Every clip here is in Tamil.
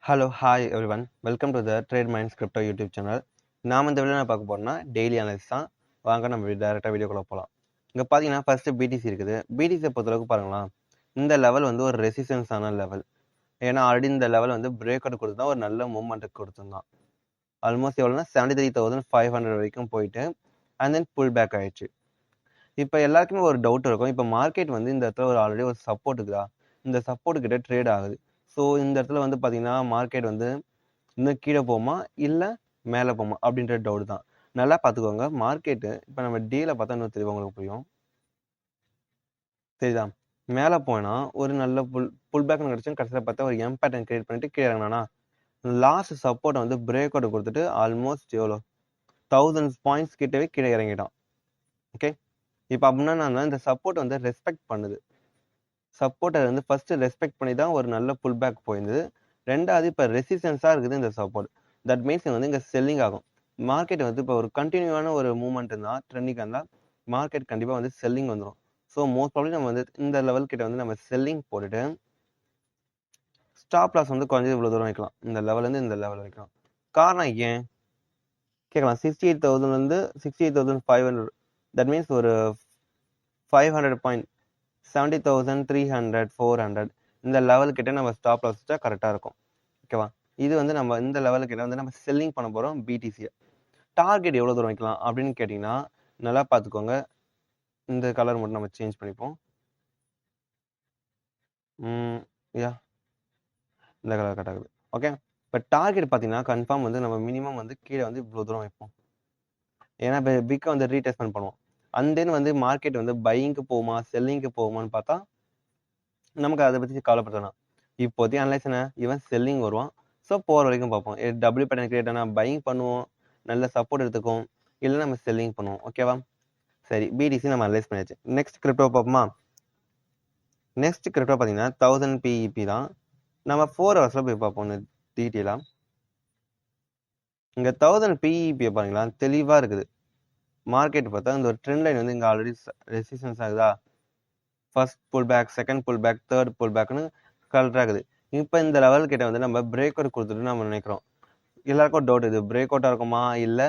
Hello, hi everyone. Welcome to the trade minds crypto YouTube channel. நாம் இந்த வீடியோ பார்க்க போறோம்னா டெய்லி அனலிசிஸ் தான். வாங்க நம்ம டேரெக்டாக வீடியோக்குள்ள போகலாம். இங்கே பார்த்தீங்கன்னா ஃபர்ஸ்ட் பிடிசி இருக்குது. பிடிசியை பொறுத்தளவுக்கு பாருங்களா, இந்த லெவல் வந்து ஒரு ரெசிஸ்டன்ஸான லெவல். ஏன்னா ஆல்ரெடி இந்த லெவல் வந்து பிரேக் அவுட் கொடுத்தா ஒரு நல்ல மூவ்மெண்ட்டுக்கு கொடுத்துருந்தான். ஆல்மோஸ்ட் எவ்வளோனா 73,500 வரைக்கும் போயிட்டு அண்ட் தென் புல் பேக் ஆயிடுச்சு. இப்போ எல்லாருக்குமே ஒரு டவுட் இருக்கும். இப்போ மார்க்கெட் வந்து இந்த இடத்துல ஒரு ஆல்ரெடி ஒரு சப்போர்ட் இருக்குதா, இந்த சப்போர்ட் கிட்ட ட்ரேட் ஆகுது. ஸோ இந்த இடத்துல வந்து பார்த்தீங்கன்னா மார்க்கெட் வந்து இன்னும் கீழே போகுமா இல்லை மேலே போகுமா அப்படின்ற டவுட் தான். நல்லா பார்த்துக்கோங்க. மார்க்கெட்டு இப்போ நம்ம டீல பார்த்தா இன்னும் தெளிவாக உங்களுக்கு புரியும். சரிதா, மேலே போனால் ஒரு நல்ல புல் பேக்னு கிடச்சி கடைசியில் பார்த்தா ஒரு எம் பேட்டர்ன் கிரியேட் பண்ணிட்டு கீழே இறங்கினா லாஸ்ட் சப்போர்ட்டை வந்து பிரேக் அவுட் கொடுத்துட்டு ஆல்மோஸ்ட் எவ்வளோ 1000 பாயிண்ட்ஸ் கிட்டவே கீழே இறங்கிட்டான். ஓகே, இப்போ அப்படின்னா இந்த சப்போர்ட் வந்து ரெஸ்பெக்ட் பண்ணுது. சப்போர்ட்டை வந்து ஃபர்ஸ்ட் ரெஸ்பெக்ட் பண்ணி தான் ஒரு நல்ல புல் பேக் போயிருந்தது. ரெண்டாவது இப்போ ரெசிஸ்டன்ஸாக இருக்குது இந்த சப்போர்ட். தட் மீன்ஸ் வந்து இங்கே செல்லிங் ஆகும். மார்க்கெட் வந்து இப்போ ஒரு கண்டினியூவான ஒரு மூவ்மெண்ட் இருந்தால் ட்ரெண்டிங்காக இருந்தால் மார்க்கெட் கண்டிப்பாக வந்து செல்லிங் வந்துடும். ஸோ மோஸ்ட் ப்ராப்ளி நம்ம வந்து இந்த லெவல் கிட்ட வந்து நம்ம செல்லிங் போட்டுட்டு ஸ்டாப் லாஸ் வந்து குறைஞ்சது இவ்வளோ தூரம் வைக்கலாம். இந்த லெவல்லேருந்து இந்த லெவல் வைக்கலாம். காரணம் ஏன் கேட்கலாம். 68,000 68,500 தட் மீன்ஸ் ஒரு 500 பாயிண்ட் 70,300 400 இந்த லெவல் கிட்ட நம்ம ஸ்டாப் லாஸ் வச்சா கரெக்டாக இருக்கும். ஓகேவா, இது வந்து நம்ம இந்த லெவல் கிட்ட வந்து நம்ம செல்லிங் பண்ண போகிறோம் பிடிசியை. டார்கெட் எவ்வளோ தூரம் வைக்கலாம் அப்படின்னு கேட்டிங்கன்னா நல்லா பார்த்துக்கோங்க. இந்த கலர் மட்டும் நம்ம சேஞ்ச் பண்ணிப்போம். யா, இந்த கலர் கட் ஆகுது. ஓகே, இப்போ டார்கெட் பார்த்தீங்கன்னா கன்ஃபார்ம் வந்து நம்ம மினிமம் வந்து கீழே வந்து இவ்வளோ தூரம் வைப்போம். ஏன்னா இப்போ பிக்கை வந்து ரீடெஸ்ட்மெண்ட் பண்ணுவோம். அண்ட் தென் வந்து மார்க்கெட் வந்து பையிங்க்கு போகுமா செல்லிங்க்கு போகுமான்னு பார்த்தா நமக்கு அதை பற்றி கவலைப்படலாம். இப்போதைக்கு அனலைஸ் என்ன, இவன் செல்லிங் வருவான். ஸோ போகிற வரைக்கும் பார்ப்போம். டபிள்யூ பேட்டர்ன் கிரியேட் ஆனால் பையிங் பண்ணுவோம், நல்ல சப்போர்ட் எடுத்துக்கும், இல்லை நம்ம செல்லிங் பண்ணுவோம். ஓகேவா, சரி பிடிசி நம்ம அனலைஸ் பண்ணியாச்சு. நெக்ஸ்ட் கிரிப்டோ பார்ப்போமா. நெக்ஸ்ட் கிரிப்டோ பார்த்தீங்கன்னா 1000 பிஇபி தான். நம்ம 4 ஹவர்ஸில் போய் பார்ப்போம் டீட்டெயிலாக. இங்கே 1000 பிஇபியை பாருங்களா தெளிவாக இருக்குது. மார்க்கெட் பார்த்தா இந்த ஒரு ட்ரெண்ட் லைன் வந்து இங்கே ஆல்ரெடி ரெசிஸ்டன்ஸ் ஆகுதா. First pull back, second pull back, third pull பேக்னு கலர் ஆகுது. இப்போ இந்த லெவல் கிட்ட வந்து நம்ம பிரேக் அவுட் கொடுத்துட்டு நம்ம நினைக்கிறோம். எல்லாருக்கும் டவுட், இது பிரேக் அவுட்டாக இருக்குமா இல்லை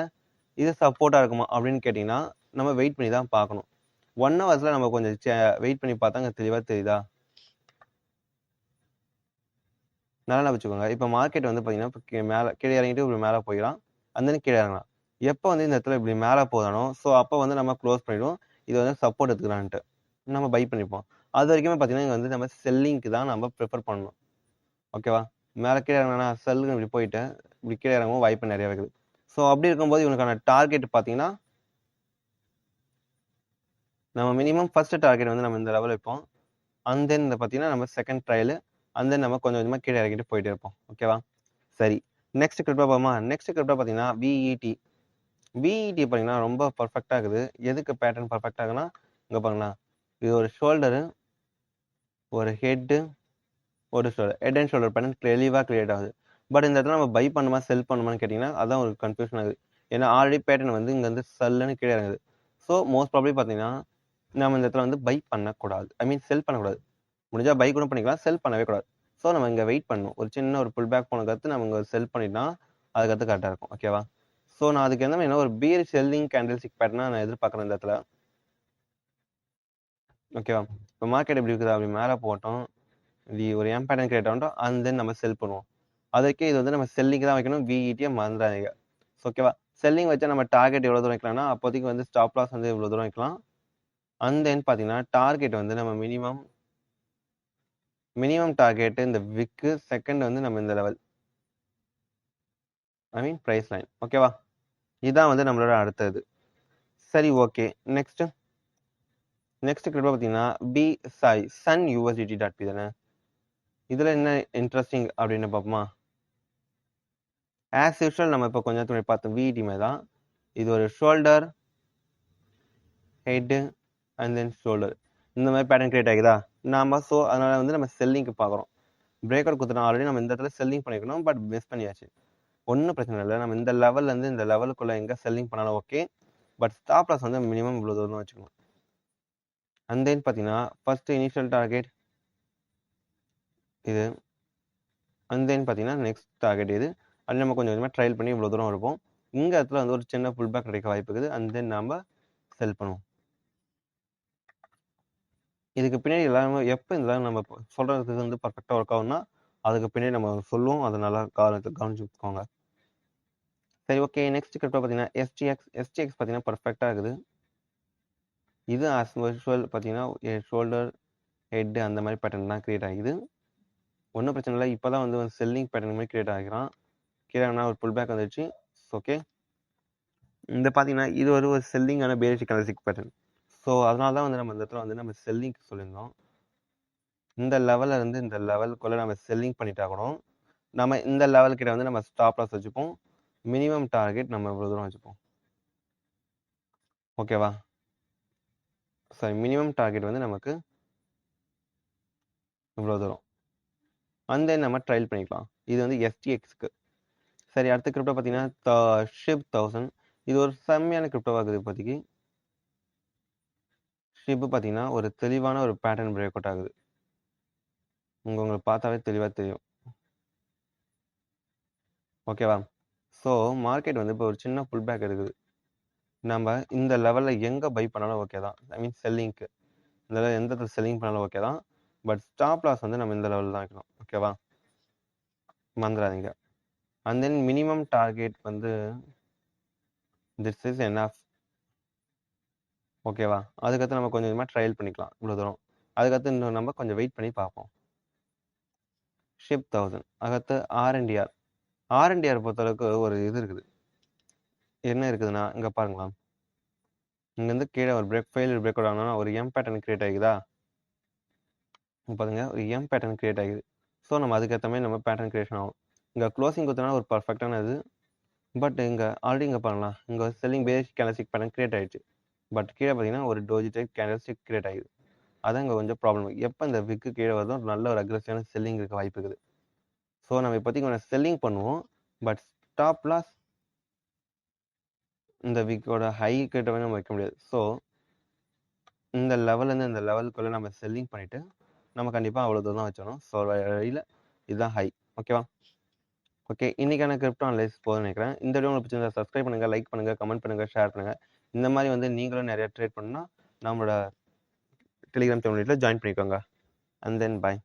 இது சப்போர்ட்டாக இருக்குமா அப்படின்னு கேட்டிங்கன்னா நம்ம வெயிட் பண்ணி தான் பார்க்கணும். 1 ஹவர்ஸில் நம்ம கொஞ்சம் வெயிட் பண்ணி பார்த்தா அங்கே தெளிவாக தெரியுதா. நல்லா வச்சுக்கோங்க. இப்போ மார்க்கெட் வந்து பார்த்தீங்கன்னா இப்போ மேலே கீழே இறங்கிட்டு இப்படி மேலே போயிடலாம், அந்த கீழே இறங்கலாம். எப்போ வந்து இந்த இடத்துல இப்படி மேலே போதானோ ஸோ அப்போ வந்து நம்ம க்ளோஸ் பண்ணிவிடுவோம். இது வந்து சப்போர்ட் எடுத்துக்கலான்ட்டு நம்ம பை பண்ணிப்போம். அது வரைக்குமே பார்த்தீங்கன்னா இங்கே வந்து நம்ம செல்லிங்க்கு தான் நம்ம ப்ரிஃபர் பண்ணணும். ஓகேவா, மேலே கீழே இறங்கினா செல்லுங்க இப்படி போயிட்டு இப்படி கீழே இறங்கவும் வாய்ப்பு நிறைய இருக்குது. ஸோ அப்படி இருக்கும்போது இவனுக்கான டார்கெட் பார்த்தீங்கன்னா நம்ம மினிமம் ஃபர்ஸ்ட் டார்கெட் வந்து நம்ம இந்த லெவல் வைப்போம். அண்ட் தென் இந்த பார்த்தீங்கன்னா நம்ம செகண்ட் ட்ரையல் அண்ட் தென் நம்ம கொஞ்சம் கொஞ்சமாக கீழே இறக்கிட்டு போயிட்டே இருப்போம். ஓகேவா, சரி நெக்ஸ்ட் கிரிப்டோ பார்ப்போமா. நெக்ஸ்ட் கிரிப்டோ பார்த்தீங்கன்னா விஇடி. விஇடி பார்த்தீங்கன்னா ரொம்ப பர்ஃபெக்டாக இருக்குது. எதுக்கு பேட்டர்ன் பர்ஃபெக்டாக இருக்குன்னா இங்கே பாருங்களா, இது ஒரு ஷோல்டரு, ஒரு ஹெட்டு, ஒரு shoulder, head and shoulder pattern தெளிவாக கிரியேட் ஆகுது. பட் இந்த இடத்துல நம்ம பை பண்ணுமா செல் பண்ணுமான்னு கேட்டிங்கன்னா அதான் ஒரு கன்ஃபியூஷன் ஆகுது. ஏன்னா ஆல்ரெடி பேட்டர்ன் வந்து இங்கே வந்து செல்லுன்னு கீழே இறங்குது. ஸோ மோஸ்ட் ப்ராப்ளி பார்த்தீங்கன்னா நம்ம இந்த இடத்துல வந்து பை பண்ணக்கூடாது, ஐ மீன் செல் பண்ணக்கூடாது. முடிஞ்சால் பை கூட பண்ணிக்கலாம், செல் பண்ணவே கூடாது. ஸோ நம்ம இங்கே வெயிட் பண்ணணும். ஒரு சின்ன ஒரு புல் பேக் போன கருத்து நம்ம இங்கே செல் பண்ணிட்டா அதுக்கடுத்து கரெக்டாக இருக்கும். ஓகேவா, ஸோ நான் அதுக்கு என்ன ஒரு பியர் செல்லிங் கேண்டில்ஸ்டிக் பேட்டர்னா நான் எதிர்பார்க்குறேன் இந்த இடத்துல. ஓகேவா, இப்போ மார்க்கெட் எப்படி இருக்குது, அப்படி மேலே போட்டோம், இது ஒரு எம் பேட்டர்ன் கிரியேட் ஆகிட்டோம், அண்ட் தென் நம்ம செல் பண்ணுவோம். அதுக்கே இது வந்து நம்ம செல்லிங் தான் வைக்கணும், விஇடியை மறந்துடாதீங்க. ஓகேவா, செல்லிங் வச்சா நம்ம டார்கெட் எவ்வளோ தூரம் வைக்கலாம்னா அப்போதைக்கு வந்து ஸ்டாப் லாஸ் வந்து இவ்வளோ தூரம் வைக்கலாம். அண்ட் தென் பார்த்தீங்கன்னா டார்கெட் வந்து நம்ம மினிமம் டார்கெட் இந்த விக்கு, செகண்ட் வந்து நம்ம இந்த லெவல், ஐ மீன் ப்ரைஸ் லைன். ஓகேவா, இதுதான் வந்து நம்மளோட அடுத்தது. சரி, ஓகே. நெக்ஸ்ட் கிரிப்டோ பார்த்தீங்கன்னா சன் யூஎஸ்டிடி டாட் பி தானே. இதில் என்ன இன்ட்ரெஸ்டிங் அப்படின்னு பார்ப்போமா. ஆஸ் யூஷுவல் நம்ம இப்போ கொஞ்சம் துணி பார்த்தோம் விஇடி மாதிரி தான். இது ஒரு shoulder, head and then shoulder இந்த மாதிரி பேட்டர்ன் கிரியேட் ஆகுதா நாம. ஸோ அதனால வந்து நம்ம செல்லிங்க்கு பார்க்குறோம். பிரேக் அவுட் கொடுத்துட்டோம், ஆல்ரெடி நம்ம இந்த இடத்துல செல்லிங் பண்ணிக்கணும், பட் மிஸ் பண்ணியாச்சு. ஒன்றும் பிரச்சனை இல்லை, நம்ம இந்த லெவல்லேருந்து இந்த லெவலுக்குள்ளே எங்கே செல்லிங் பண்ணாலும் ஓகே, பட் ஸ்டாப் லாஸ் வந்து மினிமம் இவ்வளோ தூரம் வச்சுக்கணும். அண்ட் தென் பார்த்தீங்கன்னா ஃபர்ஸ்ட் இனிஷியல் டார்கெட் இது, அண்ட் தென் பார்த்தீங்கன்னா நெக்ஸ்ட் டார்கெட் இது. அது நம்ம கொஞ்சம் கொஞ்சமாக ட்ரையல் பண்ணி இவ்வளோ தூரம் இருப்போம். இங்கே இடத்துல வந்து ஒரு சின்ன புல் பேக் கிடைக்க வாய்ப்பு இருக்குது. அண்ட் தென் நம்ம செல் பண்ணுவோம். இதுக்கு பின்னாடி எல்லாமே எப்போ இதெல்லாம் நம்ம சொல்கிறதுக்கு வந்து பர்ஃபெக்டாக ஒர்க் ஆகும்னா அதுக்கு பின்னாடி நம்ம சொல்லுவோம். அதை நல்லா கவனிச்சுக்கோங்க. சரி, ஓகே. நெக்ஸ்ட் கிரிப்டோ பார்த்தீங்கன்னா எஸ்டிஎக்ஸ் பார்த்தீங்கன்னா பர்ஃபெக்டாக இருக்குது. இது ஆஸ் யூஷுவல் பார்த்தீங்கன்னா ஷோல்டர் ஹெட் அந்த மாதிரி பேட்டர்ன் தான் கிரியேட் ஆகிது. ஒன்றும் பிரச்சனை இல்லை. இப்போ தான் வந்து செல்லிங் பேட்டர்ன் மாதிரி கிரியேட் ஆகிக்கிறான். கீழே ஒரு புல் பேக் வந்துடுச்சு. ஓகே, இந்த பார்த்தீங்கன்னா இது ஒரு செல்லிங்கான பேசிக் கலசிக் பேட்டர்ன். ஸோ அதனால தான் வந்து நம்ம இந்த இடத்துல வந்து நம்ம செல்லிங் சொல்லியிருந்தோம். இந்த லெவலில் இருந்து இந்த லெவலுக்குள்ளே நம்ம செல்லிங் பண்ணிட்டா கூட நம்ம இந்த லெவல் கிட்ட வந்து நம்ம ஸ்டாப் லாஸ் வச்சுப்போம். மினிமம் டார்கெட் நம்ம இவ்வளோ தூரம் வச்சுப்போம். ஓகேவா? சரி, மினிமம் டார்கெட் வந்து நமக்கு இவ்வளோ தூரம். அண்ட் தென் நம்ம ட்ரையல் பண்ணிக்கலாம். இது வந்து எஸ்டிஎக்ஸ்க்கு. சரி, அடுத்த கிரிப்டோ பார்த்தீங்கன்னா ஷிப் 1000. இது ஒரு செம்மையான கிரிப்டோ ஆகுது. இப்போதைக்கு ஷிப் பார்த்தீங்கன்னா ஒரு தெளிவான ஒரு பேட்டர்ன் பிரேக் அவுட் ஆகுது. உங்களுக்கு பார்த்தாவே தெளிவாக தெரியும். ஓகேவா? ஸோ மார்க்கெட் வந்து இப்போ ஒரு சின்ன புல் பேக் இருக்குது. நம்ம இந்த லெவலில் எங்கே பை பண்ணாலும் ஓகே தான். ஐ மீன் செல்லிங்க்கு இந்த லெவலில் எந்த இடத்துல செல்லிங் பண்ணாலும் ஓகே தான். பட் ஸ்டாப் லாஸ் வந்து நம்ம இந்த லெவலில் தான் வைக்கணும். ஓகேவா? மறந்துடாதீங்க. அண்ட் தென் மினிமம் டார்கெட் வந்து திஸ் இஸ் என்எஃப். ஓகேவா? அதுக்கடுத்து நம்ம கொஞ்சம் கொஞ்சமாக ட்ரையல் பண்ணிக்கலாம் இவ்வளோ தூரம். அதுக்கடுத்து இன்னும் நம்ம கொஞ்சம் வெயிட் பண்ணி பார்ப்போம். ஷிப் 1000. அதுக்கடுத்து ஆர்என்டிஆர். ஆர்என்டிஆர் பொறுத்தளவுக்கு ஒரு இது இருக்குது. என்ன இருக்குதுன்னா இங்கே பாருங்களா, இங்கேருந்து கீழே ஒரு பிரேக் அவுட் ஆகணும்னா ஒரு எம் பேட்டர்ன் கிரியேட் ஆகிக்குதா? பாருங்க, ஒரு எம் பேட்டர்ன் கிரியேட் ஆகிது. ஸோ நம்ம அதுக்கேற்ற மாதிரி நம்ம பேட்டர்ன் கிரியேஷன் ஆகும். இங்கே க்ளோசிங் கொடுத்தோன்னா ஒரு பர்ஃபெக்டான இது. பட் இங்கே ஆல்ரெடி இங்கே பண்ணலாம், இங்கே செல்லிங் பேசிக் கேண்டல்ஸ்டிக் பேட்டர்ன் கிரியேட் ஆகிடுச்சு. பட் கீழே பார்த்தீங்கன்னா ஒரு டோஜி டைப் கேண்டல்ஸ்டிக் கிரியேட் ஆகிடுது. அதான் இங்கே கொஞ்சம் ப்ராப்ளம். எப்போ இந்த விக்கு கீழே வருதோ நல்ல ஒரு அக்ரெசிவான செல்லிங் இருக்க வாய்ப்பு இருக்குது. ஸோ நம்ம இப்போதைக்கு செல்லிங் பண்ணுவோம். பட் ஸ்டாப் லாஸ் இந்த விக்கோட ஹை கிட்ட நம்ம வைக்க முடியாது. ஸோ இந்த லெவல்லேருந்து இந்த லெவலுக்குள்ளே நம்ம செல்லிங் பண்ணிவிட்டு நம்ம கண்டிப்பாக அவ்வளோ தூரம் தான் வச்சணும். ஸோ வழியில் இதுதான் ஹை. ஓகேவா? ஓகே, இன்றைக்கான கிரிப்டோ அனலைஸ் போதும்னு நினைக்கிறேன். இந்த வீடியோ உங்களுக்கு பிடிச்சிருந்தா சப்ஸ்கிரைப் பண்ணுங்கள், லைக் பண்ணுங்கள், கமெண்ட் பண்ணுங்கள், ஷேர் பண்ணுங்கள். இந்த மாதிரி வந்து நீங்களும் நிறைய ட்ரேட் பண்ணால் நம்மளோட டெலிகிராம் கம்யூனிட்டியில் ஜாயின் பண்ணிக்கோங்க. And then bye.